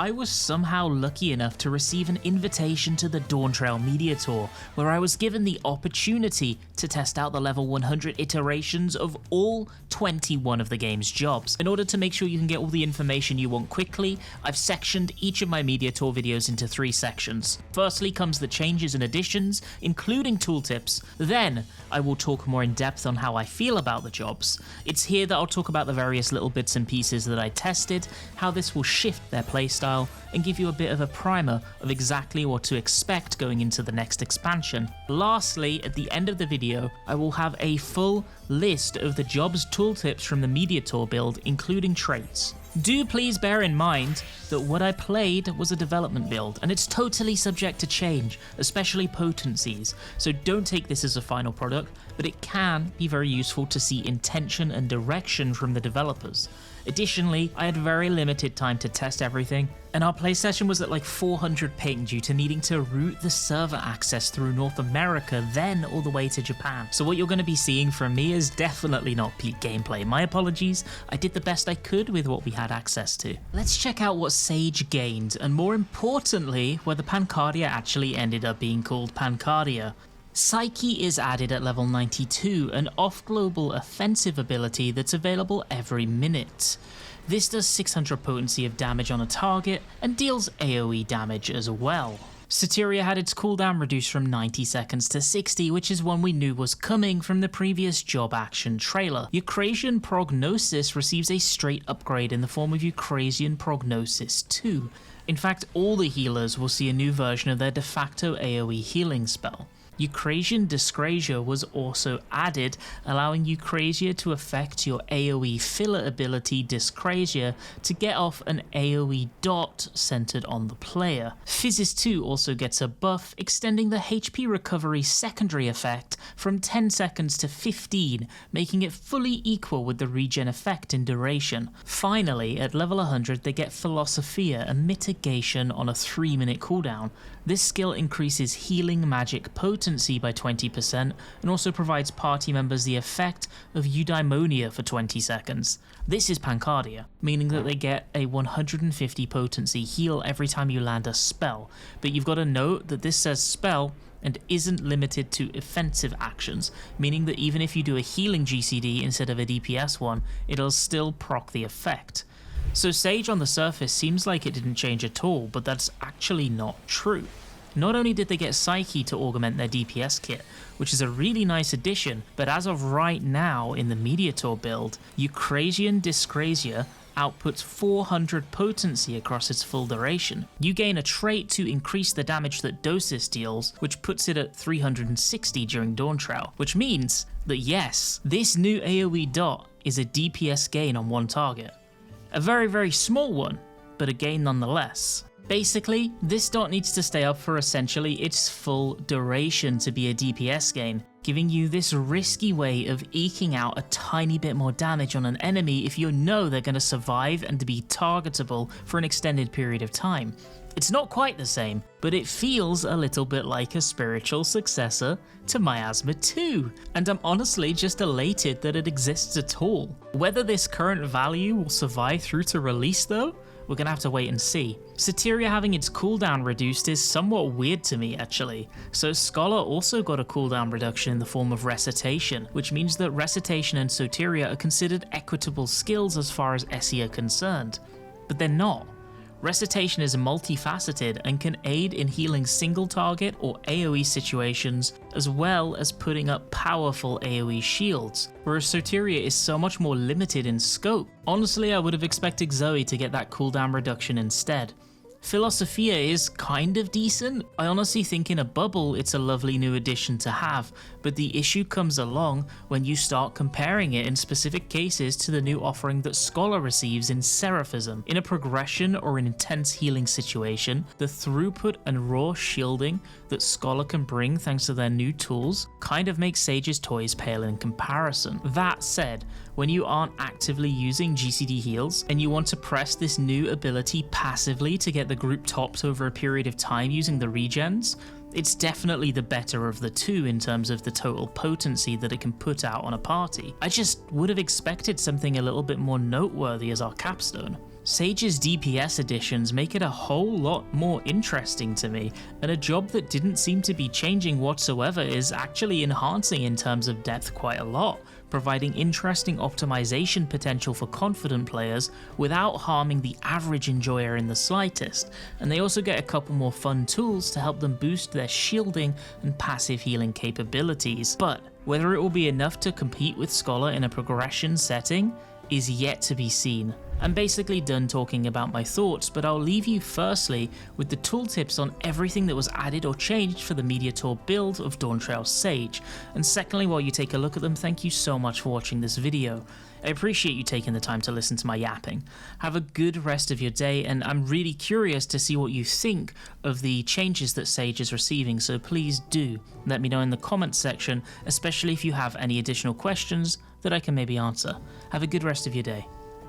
I was somehow lucky enough to receive an invitation to the Dawntrail Media Tour, where I was given the opportunity to test out the level 100 iterations of all 21 of the game's jobs. In order to make sure you can get all the information you want quickly, I've sectioned each of my Media Tour videos into 3 sections. Firstly comes the changes and additions, including tooltips. Then I will talk more in depth on how I feel about the jobs. It's here that I'll talk about the various little bits and pieces that I tested, how this will shift their playstyle, and give you a bit of a primer of exactly what to expect going into the next expansion. Lastly, at the end of the video, I will have a full list of the jobs tooltips from the Media Tour build, including traits. Do please bear in mind that what I played was a development build, and it's totally subject to change, especially potencies, so don't take this as a final product, but it can be very useful to see intention and direction from the developers. Additionally, I had very limited time to test everything, and our play session was at like 400 ping due to needing to route the server access through North America, then all the way to Japan. So what you're going to be seeing from me is definitely not peak gameplay. My apologies, I did the best I could with what we had access to. Let's check out what Sage gained, and more importantly, whether Pancardia actually ended up being called Pancardia. Psyche is added at level 92, an off-global offensive ability that's available every minute. This does 600 potency of damage on a target and deals AoE damage as well. Soteria had its cooldown reduced from 90 seconds to 60, which is one we knew was coming from the previous job action trailer. Eucrasian Prognosis receives a straight upgrade in the form of Eucrasian Prognosis 2. In fact, all the healers will see a new version of their de facto AoE healing spell. Eucrasian Dyscrasia was also added, allowing Eucrasia to affect your AoE filler ability Dyscrasia to get off an AoE dot centered on the player. Physis 2 also gets a buff, extending the HP recovery secondary effect from 10 seconds to 15, making it fully equal with the regen effect in duration. Finally, at level 100 they get Philosophia, a mitigation on a 3-minute cooldown. This skill increases healing magic potency by 20% and also provides party members the effect of eudaimonia for 20 seconds. This is Pancardia, meaning that they get a 150 potency heal every time you land a spell, but you've got to note that this says spell and isn't limited to offensive actions, meaning that even if you do a healing GCD instead of a DPS one, it'll still proc the effect. So Sage on the surface seems like it didn't change at all, but that's actually not true. Not only did they get Psyche to augment their DPS kit, which is a really nice addition, but as of right now in the Media Tour build, Eucrasian Dyscrasia outputs 400 potency across its full duration. You gain a trait to increase the damage that Dosis deals, which puts it at 360 during Dawntrail, which means that yes, this new AoE dot is a DPS gain on one target. A very, very small one, but a gain nonetheless. Basically, this dot needs to stay up for essentially its full duration to be a DPS gain, giving you this risky way of eking out a tiny bit more damage on an enemy if you know they're going to survive and be targetable for an extended period of time. It's not quite the same, but it feels a little bit like a spiritual successor to Miasma 2, and I'm honestly just elated that it exists at all. Whether this current value will survive through to release though, we're gonna have to wait and see. Soteria having its cooldown reduced is somewhat weird to me actually, so Scholar also got a cooldown reduction in the form of Recitation, which means that Recitation and Soteria are considered equitable skills as far as SE are concerned, but they're not. Recitation is multifaceted and can aid in healing single target or AoE situations, as well as putting up powerful AoE shields, whereas Soteria is so much more limited in scope. Honestly, I would have expected Zoe to get that cooldown reduction instead. Philosophia is kind of decent. I honestly think in a bubble it's a lovely new addition to have, but the issue comes along when you start comparing it in specific cases to the new offering that Scholar receives in Seraphism. In a progression or an intense healing situation, the throughput and raw shielding that Scholar can bring thanks to their new tools kind of makes Sage's toys pale in comparison. That said, when you aren't actively using GCD heals and you want to press this new ability passively to get the group tops over a period of time using the regens, it's definitely the better of the two in terms of the total potency that it can put out on a party. I just would have expected something a little bit more noteworthy as our capstone. Sage's DPS additions make it a whole lot more interesting to me, and a job that didn't seem to be changing whatsoever is actually enhancing in terms of depth quite a lot, providing interesting optimization potential for confident players without harming the average enjoyer in the slightest, and they also get a couple more fun tools to help them boost their shielding and passive healing capabilities. But whether it will be enough to compete with Scholar in a progression setting is yet to be seen. I'm basically done talking about my thoughts, but I'll leave you firstly with the tooltips on everything that was added or changed for the Media Tour build of Dawntrail Sage, and secondly, while you take a look at them, thank you so much for watching this video. I appreciate you taking the time to listen to my yapping. Have a good rest of your day, and I'm really curious to see what you think of the changes that Sage is receiving, so please do let me know in the comments section, especially if you have any additional questions that I can maybe answer. Have a good rest of your day.